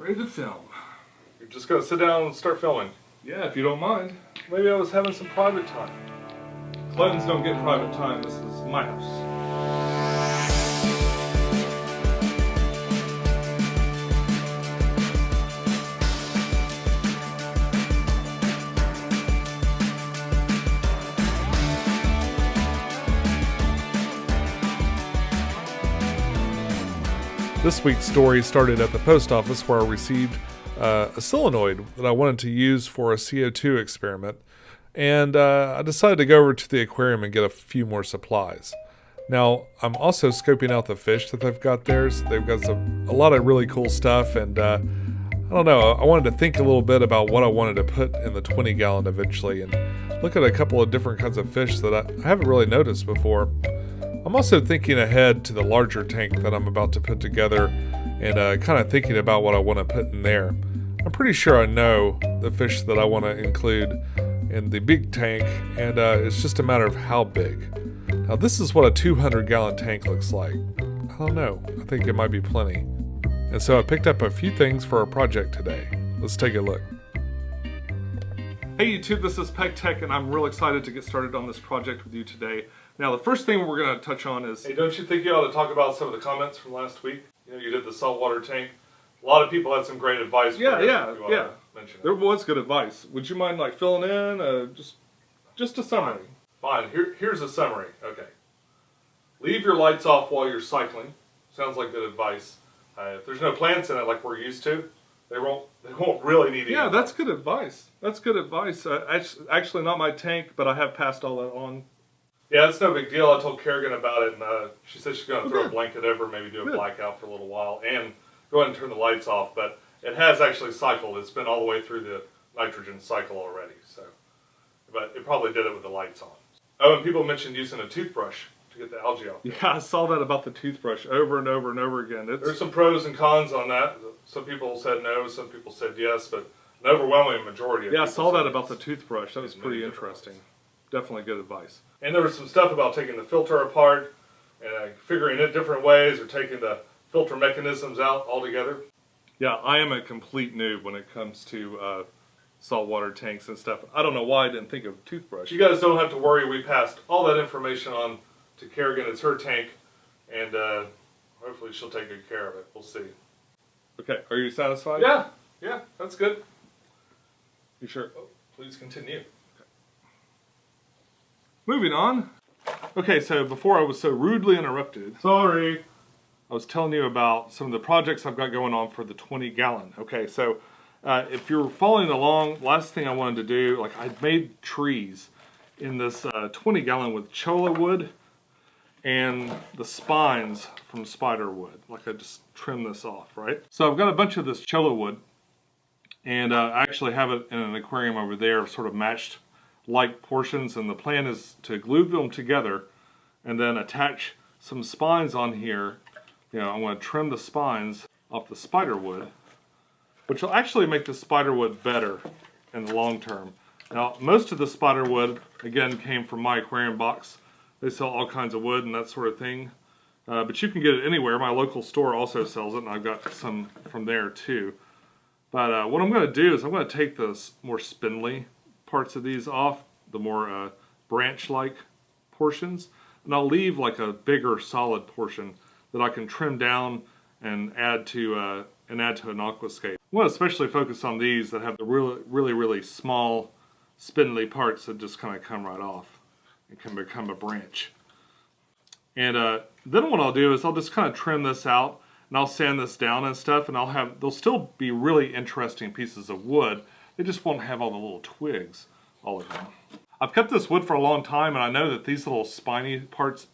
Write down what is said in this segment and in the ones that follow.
Ready to film. You're just gonna sit down and start filming. Yeah, if you don't mind. Maybe I was having some private time. Clintons don't get private time. This is my house. This week's story started at the post office where I received a solenoid that I wanted to use for a CO2 experiment. And I decided to go over to the aquarium and get a few more supplies. Now, I'm also scoping out the fish that they've got there. So they've got a lot of really cool stuff. And I don't know, I wanted to think a little bit about what I wanted to put in the 20 gallon eventually. And look at a couple of different kinds of fish that I haven't really noticed before. I'm also thinking ahead to the larger tank that I'm about to put together and kind of thinking about what I want to put in there. I'm pretty sure I know the fish that I want to include in the big tank, and it's just a matter of how big. Now this is what a 200 gallon tank looks like. I don't know, I think it might be plenty. And so I picked up a few things for our project today. Let's take a look. Hey YouTube, this is Peg Tech, and I'm real excited to get started on this project with you today. Now the first thing we're going to touch on is... Hey, don't you think you ought to talk about some of the comments from last week? You know, you did the saltwater tank. A lot of people had some great advice. Yeah. Mention it. There was good advice. Would you mind like filling in just a summary? Fine. Here's a summary. Okay. Leave your lights off while you're cycling. Sounds like good advice. If there's no plants in it like we're used to, they won't really need it. Yeah, that's good advice. That's good advice. Actually, not my tank, but I have passed all that on. Yeah, it's no big deal. I told Kerrigan about it, and she said she's going to throw a blanket over, maybe do a blackout for a little while, and go ahead and turn the lights off. But it has actually cycled. It's been all the way through the nitrogen cycle already. So, but it probably did it with the lights on. Oh, and people mentioned using a toothbrush to get the algae off. Yeah, I saw that about the toothbrush over and over and over again. There's some pros and cons on that. Some people said no, some people said yes, but an overwhelming majority of people I saw that about the yes. toothbrush. That was pretty interesting. Definitely good advice. And there was some stuff about taking the filter apart and figuring it different ways, or taking the filter mechanisms out altogether. Yeah, I am a complete noob when it comes to saltwater tanks and stuff. I don't know why I didn't think of toothbrush. You guys don't have to worry. We passed all that information on to Kerrigan. It's her tank, and hopefully she'll take good care of it. We'll see. Okay, are you satisfied? Yeah, that's good. You sure? Oh, please continue. Moving on. Okay, so before I was so rudely interrupted, Sorry. I was telling you about some of the projects I've got going on for the 20 gallon. Okay, so if you're following along, last thing I wanted to do, like I made trees in this 20 gallon with cholla wood and the spines from spider wood. Like I just trimmed this off, right? So I've got a bunch of this cholla wood, and I actually have it in an aquarium over there, sort of matched like portions, and the plan is to glue them together and then attach some spines on here. You know, I'm going to trim the spines off the spider wood, which will actually make the spider wood better in the long term. Now, most of the spider wood, again, came from my aquarium box. They sell all kinds of wood and that sort of thing, but you can get it anywhere. My local store also sells it, and I've got some from there too. But what I'm going to do is I'm going to take those more spindly parts of these off, the more branch-like portions, and I'll leave like a bigger solid portion that I can trim down and add to an aquascape. I want to especially focus on these that have the really small spindly parts that just kind of come right off and can become a branch. And then what I'll do is I'll just kind of trim this out, and I'll sand this down and stuff, and they'll still be really interesting pieces of wood. They just won't have all the little twigs all of them. I've kept this wood for a long time, and I know that these little spiny parts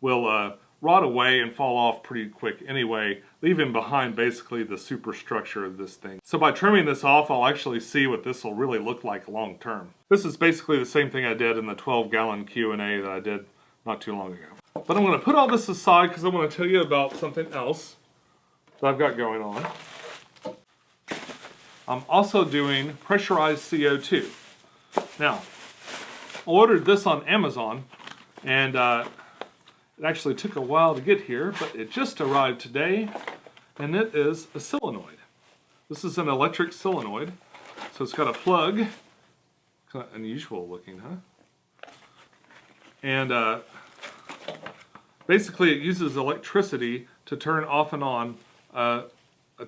will rot away and fall off pretty quick anyway, leaving behind basically the superstructure of this thing. So by trimming this off, I'll actually see what this will really look like long term. This is basically the same thing I did in the 12 gallon Q&A that I did not too long ago. But I'm going to put all this aside because I want to tell you about something else that I've got going on. I'm also doing pressurized CO2. Now, I ordered this on Amazon, and it actually took a while to get here, but it just arrived today, and it is a solenoid. This is an electric solenoid. So it's got a plug. Kind of unusual looking, huh? And basically it uses electricity to turn off and on a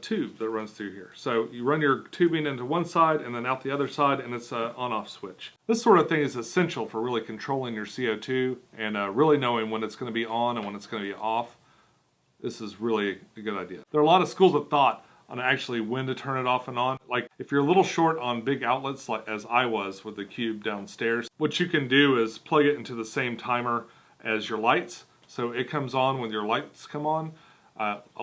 tube that runs through here. So you run your tubing into one side and then out the other side, and it's an on-off switch. This sort of thing is essential for really controlling your CO2 and really knowing when it's going to be on and when it's going to be off. This is really a good idea. There are a lot of schools of thought on actually when to turn it off and on. Like if you're a little short on big outlets, like as I was with the Cube downstairs, what you can do is plug it into the same timer as your lights. So it comes on when your lights come on.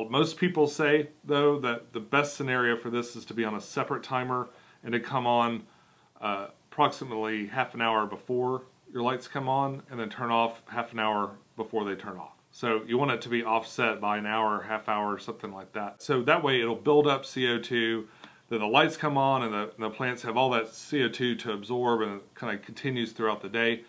Most people say, though, that the best scenario for this is to be on a separate timer and to come on approximately half an hour before your lights come on and then turn off half an hour before they turn off. So you want it to be offset by an hour, half hour, something like that. So that way it'll build up CO2, then the lights come on and the plants have all that CO2 to absorb, and it kind of continues throughout the day.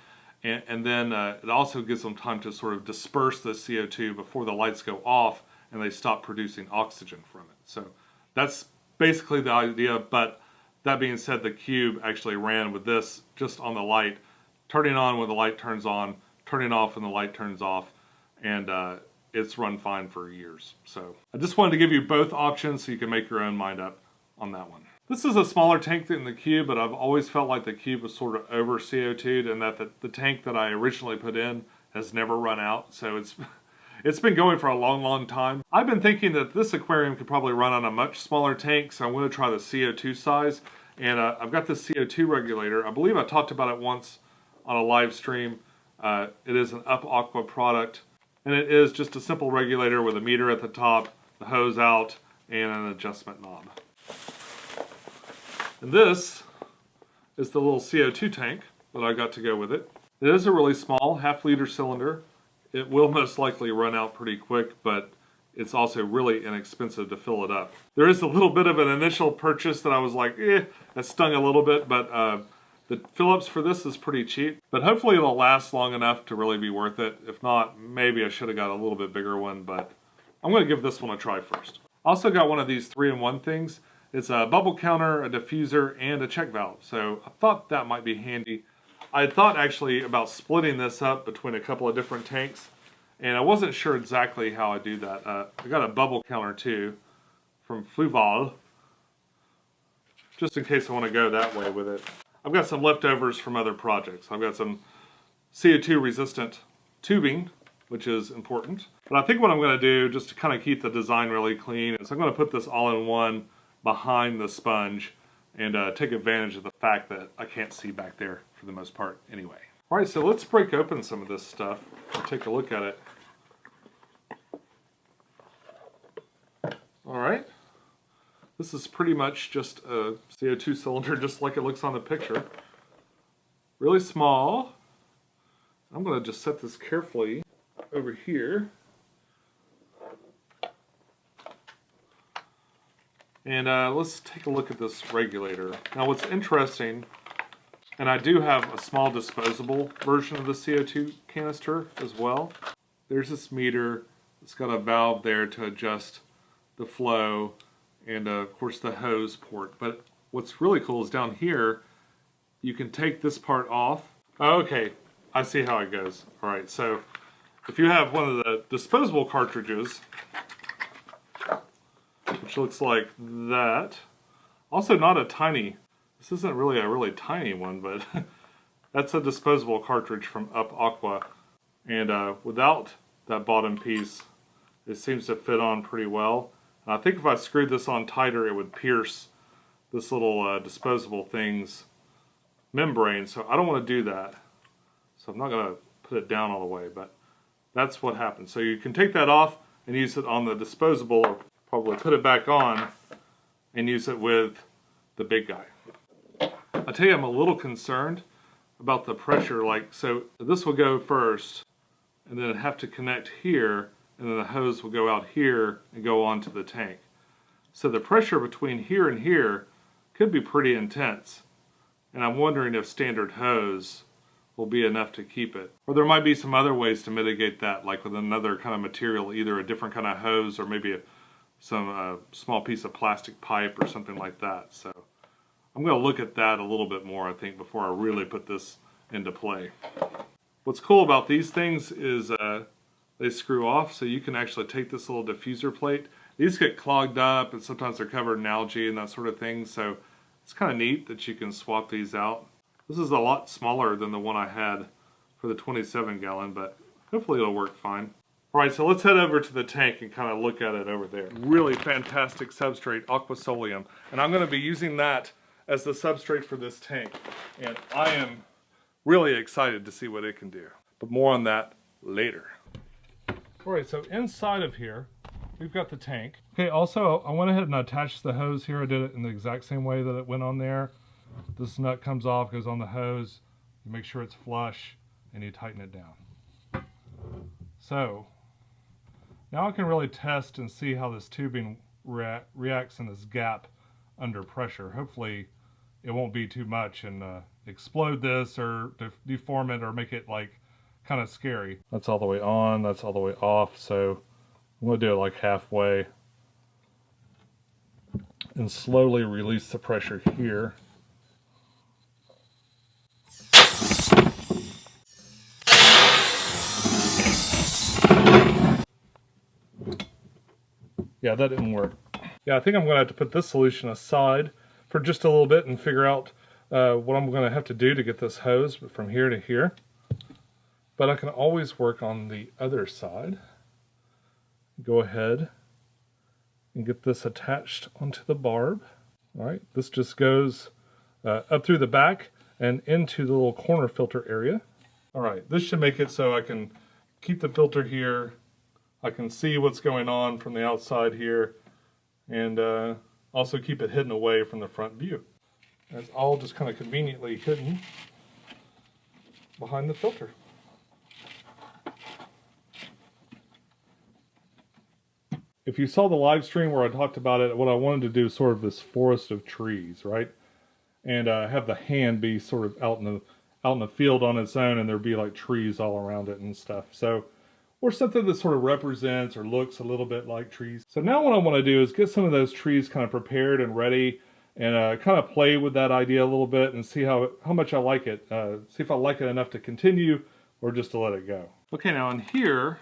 And then it also gives them time to sort of disperse the CO2 before the lights go off and they stop producing oxygen from it. So that's basically the idea. But that being said, the Cube actually ran with this just on the light, turning on when the light turns on, turning off when the light turns off, and it's run fine for years. So I just wanted to give you both options so you can make your own mind up on that one. This is a smaller tank than the Cube, but I've always felt like the Cube was sort of over CO2'd, and that the tank that I originally put in has never run out. So it's been going for a long, long time. I've been thinking that this aquarium could probably run on a much smaller tank, so I'm going to try the CO2 size. And I've got this CO2 regulator. I believe I talked about it once on a live stream. It is an Aqua product, and it is just a simple regulator with a meter at the top, the hose out, and an adjustment knob. And this is the little CO2 tank that I got to go with it. It is a really small half-liter cylinder. It will most likely run out pretty quick, but it's also really inexpensive to fill it up. There is a little bit of an initial purchase that I was like, that stung a little bit, but the fill-ups for this is pretty cheap. But hopefully it'll last long enough to really be worth it. If not, maybe I should have got a little bit bigger one, but I'm going to give this one a try first. I also got one of these 3-in-1 things. It's a bubble counter, a diffuser, and a check valve. So I thought that might be handy. I had thought actually about splitting this up between a couple of different tanks, and I wasn't sure exactly how I do that. I got a bubble counter too from Fluval, just in case I want to go that way with it. I've got some leftovers from other projects. I've got some CO2 resistant tubing, which is important. But I think what I'm going to do, just to kind of keep the design really clean, is I'm going to put this all in one behind the sponge and take advantage of the fact that I can't see back there for the most part anyway. Alright, so let's break open some of this stuff and take a look at it. Alright, this is pretty much just a CO2 cylinder just like it looks on the picture. Really small. I'm going to just set this carefully over here. And let's take a look at this regulator. Now what's interesting, and I do have a small disposable version of the CO2 canister as well. There's this meter. It's got a valve there to adjust the flow, and of course the hose port. But what's really cool is down here, you can take this part off. Okay, I see how it goes. Alright, so if you have one of the disposable cartridges, which looks like that. Also not a tiny, this isn't really a really tiny one, but that's a disposable cartridge from Aqua. And without that bottom piece, it seems to fit on pretty well. And I think if I screwed this on tighter, it would pierce this little disposable thing's membrane. So I don't want to do that. So I'm not going to put it down all the way, but that's what happens. So you can take that off and use it on the disposable, or probably put it back on and use it with the big guy. I tell you, I'm a little concerned about the pressure. Like, so this will go first, and then have to connect here, and then the hose will go out here and go onto the tank. So the pressure between here and here could be pretty intense, and I'm wondering if standard hose will be enough to keep it. Or there might be some other ways to mitigate that, like with another kind of material, either a different kind of hose or maybe some small piece of plastic pipe or something like that. So I'm going to look at that a little bit more, I think, before I really put this into play. What's cool about these things is they screw off, so you can actually take this little diffuser plate. These get clogged up, and sometimes they're covered in algae and that sort of thing, so it's kind of neat that you can swap these out. This is a lot smaller than the one I had for the 27 gallon, but hopefully it'll work fine. Alright, so let's head over to the tank and kind of look at it over there. Really fantastic substrate, aquasolium. And I'm going to be using that as the substrate for this tank. And I am really excited to see what it can do. But more on that later. Alright, so inside of here, we've got the tank. Okay, also, I went ahead and attached the hose here. I did it in the exact same way that it went on there. This nut comes off, goes on the hose. You make sure it's flush, and you tighten it down. So, now I can really test and see how this tubing reacts in this gap under pressure. Hopefully it won't be too much and explode this or deform it or make it like kind of scary. That's all the way on, that's all the way off, so I'm going to do it like halfway and slowly release the pressure here. Yeah, that didn't work. Yeah, I think I'm going to have to put this solution aside for just a little bit and figure out what I'm going to have to do to get this hose from here to here. But I can always work on the other side. Go ahead and get this attached onto the barb. All right, this just goes up through the back and into the little corner filter area. All right, this should make it so I can keep the filter here. I can see what's going on from the outside here, and also keep it hidden away from the front view. It's all just kind of conveniently hidden behind the filter. If you saw the live stream where I talked about it, what I wanted to do is sort of this forest of trees, right? And have the hand be sort of out in the field on its own, and there'd be like trees all around it and stuff. So, or something that sort of represents or looks a little bit like trees. So now what I want to do is get some of those trees kind of prepared and ready, and kind of play with that idea a little bit and see how much I like it. See if I like it enough to continue or just to let it go. Okay, now in here,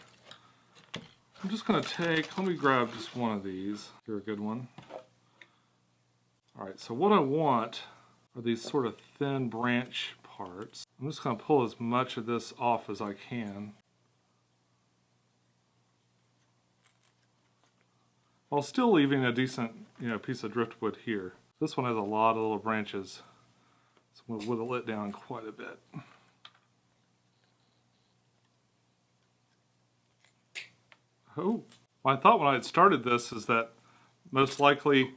I'm just going to let me grab just one of these. Here, a good one. All right, so what I want are these sort of thin branch parts. I'm just going to pull as much of this off as I can, while still leaving a decent, piece of driftwood here. This one has a lot of little branches, so I'm going to whittle it down quite a bit. Oh, well, I thought when I had started this is that most likely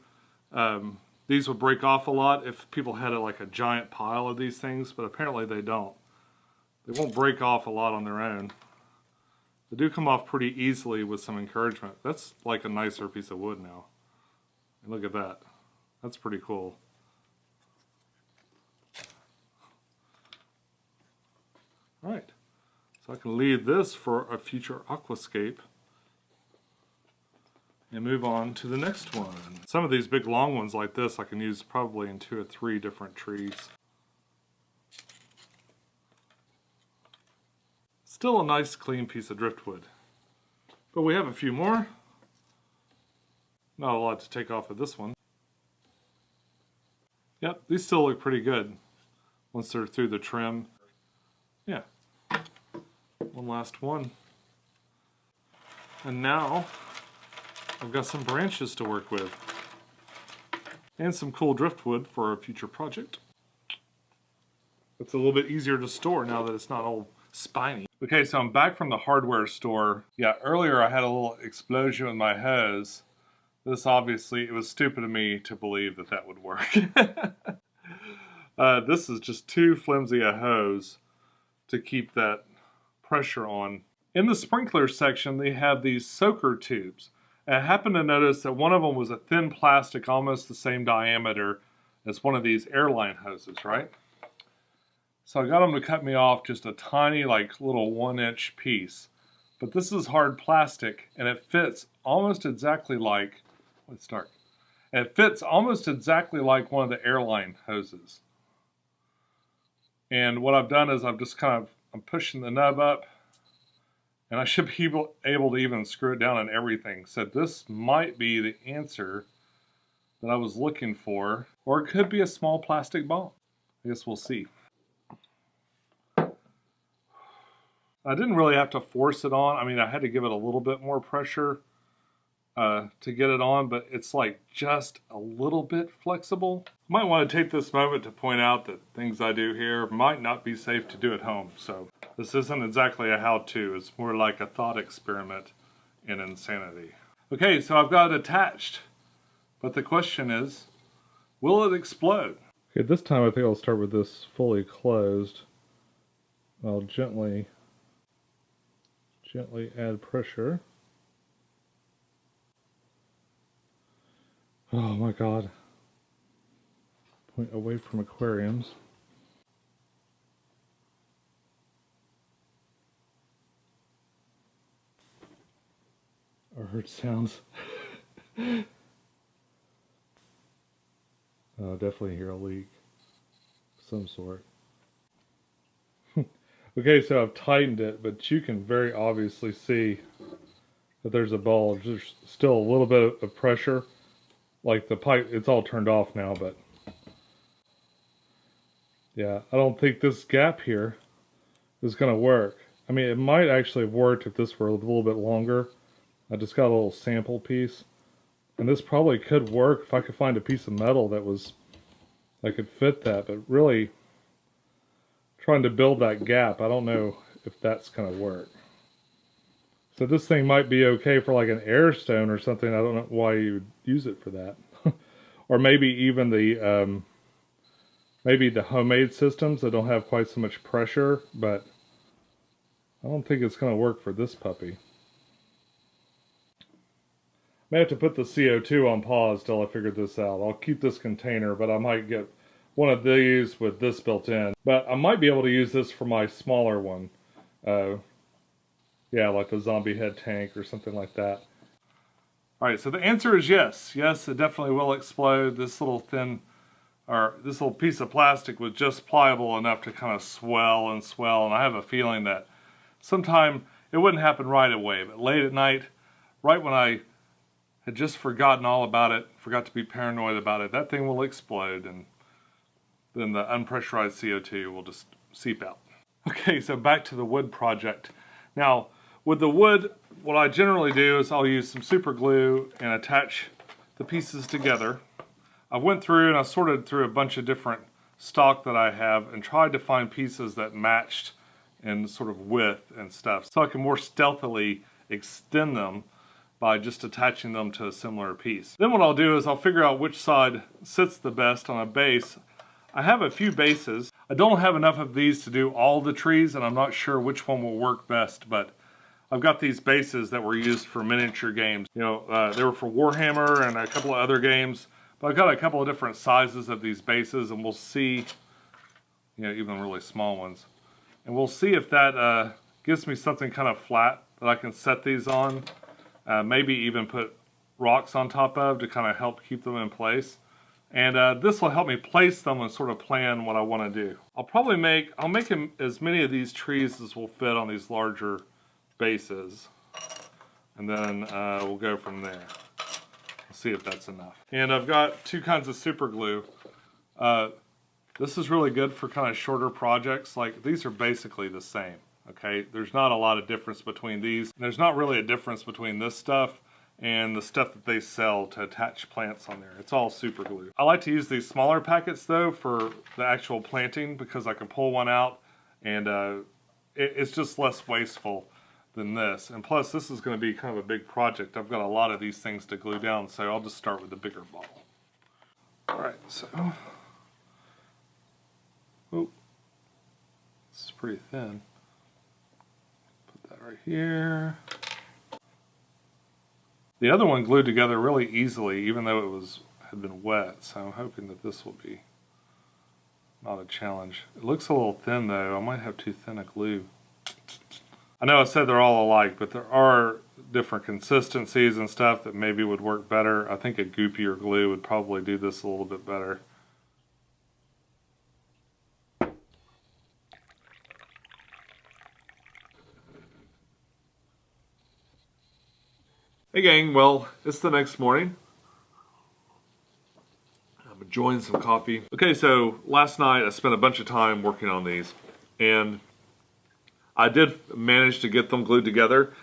these would break off a lot if people had like a giant pile of these things, but apparently they don't. They won't break off a lot on their own. They do come off pretty easily with some encouragement. That's like a nicer piece of wood now. And look at that. That's pretty cool. All right, so I can leave this for a future aquascape and move on to the next one. Some of these big long ones like this I can use probably in 2 or 3 different trees. Still a nice clean piece of driftwood. But we have a few more. Not a lot to take off of this one. Yep, these still look pretty good once they're through the trim. Yeah. One last one. And now I've got some branches to work with. And some cool driftwood for a future project. It's a little bit easier to store now that it's not all spiny. Okay, so I'm back from the hardware store. Yeah, earlier I had a little explosion with my hose. This obviously, it was stupid of me to believe that that would work. This is just too flimsy a hose to keep that pressure on. In the sprinkler section, they have these soaker tubes. And I happened to notice that one of them was a thin plastic, almost the same diameter as one of these airline hoses, right? So I got them to cut me off just a tiny, like little 1-inch piece. But this is hard plastic, and it fits almost exactly like Let's start. And it fits almost exactly like one of the airline hoses. And what I've done is I'm pushing the nub up, and I should be able to even screw it down and everything. So this might be the answer that I was looking for, or it could be a small plastic ball. I guess we'll see. I didn't really have to force it on. I mean, I had to give it a little bit more pressure to get it on, but it's like just a little bit flexible. Might want to take this moment to point out that things I do here might not be safe to do at home. So this isn't exactly a how-to. It's more like a thought experiment in insanity. Okay, so I've got it attached, but the question is, will it explode? Okay, this time I think I'll start with this fully closed. I'll gently add pressure. Oh my God. Point away from aquariums. I heard sounds. Oh, definitely hear a leak of some sort. Okay, so I've tightened it, but you can very obviously see that there's a bulge. There's still a little bit of pressure. Like the pipe, it's all turned off now, but yeah, I don't think this gap here is going to work. I mean, it might actually have worked if this were a little bit longer. I just got a little sample piece, and this probably could work if I could find a piece of metal that could fit that, but really trying to build that gap, I don't know if that's going to work. So this thing might be okay for like an air stone or something. I don't know why you would use it for that. Or maybe even the homemade systems that don't have quite so much pressure, but I don't think it's going to work for this puppy. May have to put the CO2 on pause till I figure this out. I'll keep this container, but I might get one of these with this built in. But I might be able to use this for my smaller one. Yeah, like the zombie head tank or something like that. Alright, so the answer is yes. Yes, it definitely will explode. This little this little piece of plastic was just pliable enough to kind of swell and swell. And I have a feeling that sometime, it wouldn't happen right away, but late at night, right when I had just forgotten all about it, forgot to be paranoid about it, that thing will explode, and then the unpressurized CO2 will just seep out. Okay, so back to the wood project. Now, with the wood, what I generally do is I'll use some super glue and attach the pieces together. I went through and I sorted through a bunch of different stock that I have and tried to find pieces that matched in sort of width and stuff, so I can more stealthily extend them by just attaching them to a similar piece. Then what I'll do is I'll figure out which side sits the best on a base. I have a few bases. I don't have enough of these to do all the trees, and I'm not sure which one will work best, but I've got these bases that were used for miniature games. You know, they were for Warhammer and a couple of other games, but I've got a couple of different sizes of these bases, and we'll see, you know, even really small ones. And we'll see if that gives me something kind of flat that I can set these on. Maybe even put rocks on top of to kind of help keep them in place. And this will help me place them and sort of plan what I want to do. I'll make as many of these trees as will fit on these larger bases. And then we'll go from there. We'll see if that's enough. And I've got two kinds of super glue. This is really good for kind of shorter projects. Like, these are basically the same. Okay, there's not a lot of difference between these. There's not really a difference between this stuff and the stuff that they sell to attach plants on there. It's all super glue. I like to use these smaller packets though for the actual planting, because I can pull one out and it's just less wasteful than this. And plus, this is going to be kind of a big project. I've got a lot of these things to glue down, so I'll just start with the bigger ball. Alright, so oh, this is pretty thin. Right here. The other one glued together really easily, even though it had been wet, so I'm hoping that this will be not a challenge. It looks a little thin though. I might have too thin a glue. I know I said they're all alike, but there are different consistencies and stuff that maybe would work better. I think a goopier glue would probably do this a little bit better. Hey gang, well, it's the next morning. I'm enjoying some coffee. Okay, so last night I spent a bunch of time working on these, and I did manage to get them glued together.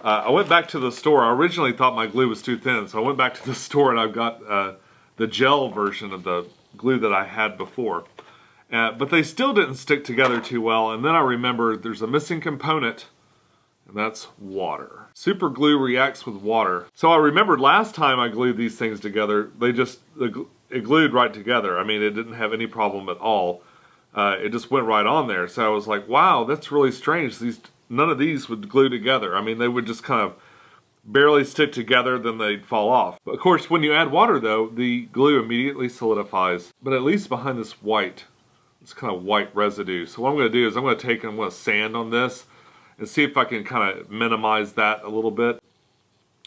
I went back to the store. I originally thought my glue was too thin, so I went back to the store and I've got the gel version of the glue that I had before. But they still didn't stick together too well, and then I remembered there's a missing component, and that's water. Super glue reacts with water. So I remembered last time I glued these things together, it glued right together. I mean, it didn't have any problem at all. It just went right on there. So I was like, wow, that's really strange. None of these would glue together. I mean, they would just kind of barely stick together, then they'd fall off. But of course, when you add water though, the glue immediately solidifies, but at least behind this kind of white residue. So what I'm gonna do is I'm gonna sand on this and see if I can kind of minimize that a little bit.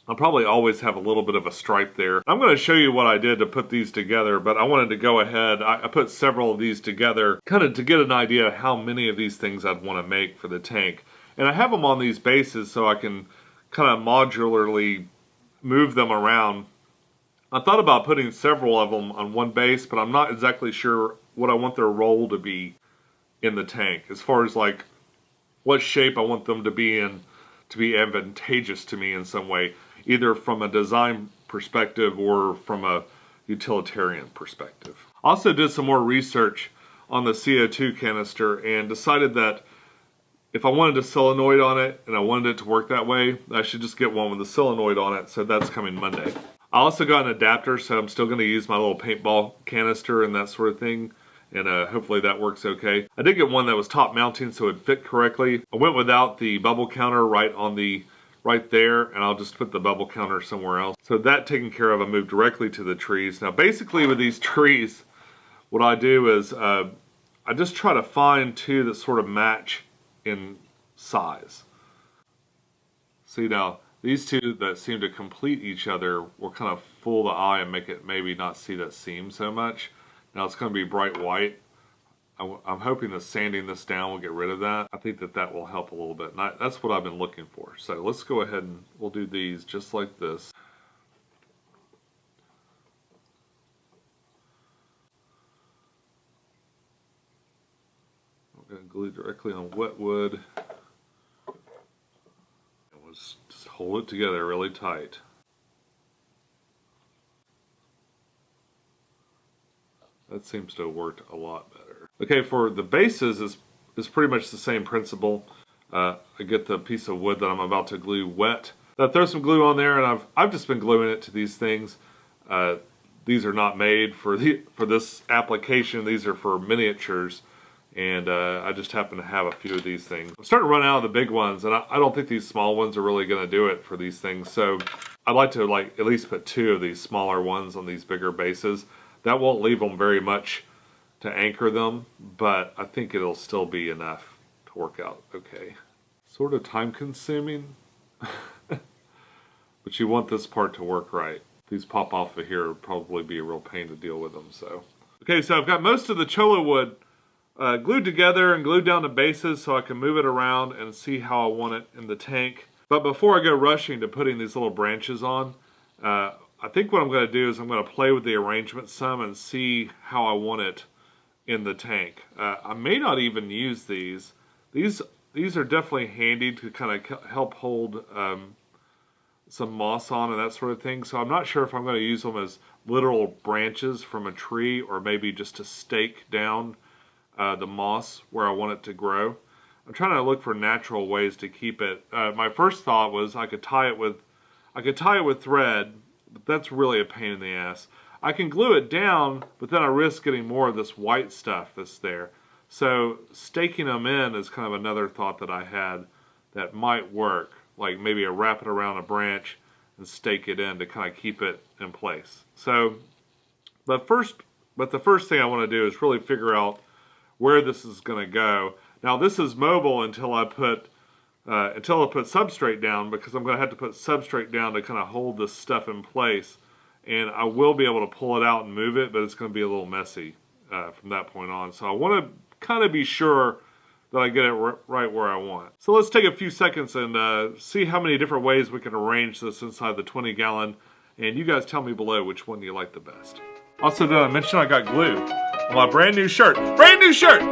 I'll probably always have a little bit of a stripe there. I'm going to show you what I did to put these together, but I wanted to go ahead. I put several of these together kind of to get an idea of how many of these things I'd want to make for the tank. And I have them on these bases so I can kind of modularly move them around. I thought about putting several of them on one base, but I'm not exactly sure what I want their role to be in the tank, as far as like what shape I want them to be in to be advantageous to me in some way, either from a design perspective or from a utilitarian perspective. I also did some more research on the CO2 canister and decided that if I wanted a solenoid on it and I wanted it to work that way, I should just get one with a solenoid on it, so that's coming Monday. I also got an adapter, so I'm still going to use my little paintball canister and that sort of thing, and hopefully that works okay. I did get one that was top mounting so it fit correctly. I went without the bubble counter right there, and I'll just put the bubble counter somewhere else. So that taken care of, I moved directly to the trees. Now basically with these trees, what I do is I just try to find two that sort of match in size. See now, these two that seem to complete each other will kind of fool the eye and make it maybe not see that seam so much. Now it's going to be bright white. I'm hoping that sanding this down will get rid of that. I think that will help a little bit. And that's what I've been looking for. So let's go ahead and we'll do these just like this. I'm going to glue directly on wet wood. And we'll just hold it together really tight. That seems to have worked a lot better. Okay, for the bases is pretty much the same principle. I get the piece of wood that I'm about to glue wet. I throw some glue on there, and I've just been gluing it to these things. These are not made for this application. These are for miniatures, and I just happen to have a few of these things. I'm starting to run out of the big ones, and I don't think these small ones are really going to do it for these things. So I'd like to at least put two of these smaller ones on these bigger bases. That won't leave them very much to anchor them, but I think it'll still be enough to work out okay. Sort of time consuming, but you want this part to work right. If these pop off of here, it would probably be a real pain to deal with them. So, okay, so I've got most of the cholla wood glued together and glued down to bases so I can move it around and see how I want it in the tank. But before I go rushing to putting these little branches on, I think what I'm going to do is I'm going to play with the arrangement some and see how I want it in the tank. I may not even use these. These are definitely handy to kind of help hold some moss on and that sort of thing. So I'm not sure if I'm going to use them as literal branches from a tree or maybe just to stake down the moss where I want it to grow. I'm trying to look for natural ways to keep it. My first thought was I could tie it with thread, but that's really a pain in the ass. I can glue it down, but then I risk getting more of this white stuff that's there. So staking them in is kind of another thought that I had that might work. Like maybe wrap it around a branch and stake it in to kind of keep it in place. So, but the first thing I want to do is really figure out where this is going to go. Now this is mobile until I put until I put substrate down, because I'm going to have to put substrate down to kind of hold this stuff in place. And I will be able to pull it out and move it, but it's going to be a little messy from that point on. So I want to kind of be sure that I get it right where I want. So let's take a few seconds and see how many different ways we can arrange this inside the 20 gallon. And you guys tell me below which one you like the best. Also, did I mention I got glue on my brand new shirt? Brand new shirt!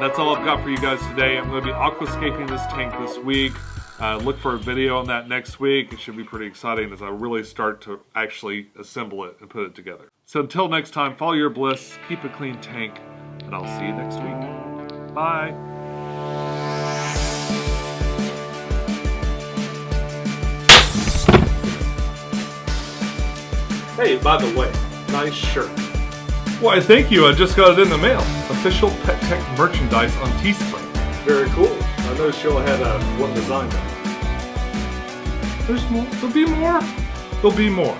That's all I've got for you guys today. I'm going to be aquascaping this tank this week. Look for a video on that next week. It should be pretty exciting as I really start to actually assemble it and put it together. So until next time, follow your bliss, keep a clean tank, and I'll see you next week. Bye. Hey, by the way, nice shirt. Why, thank you. I just got it in the mail. Official Pet Tech merchandise on Teespring. Very cool. I noticed you only had one design. There's more. There'll be more. There'll be more.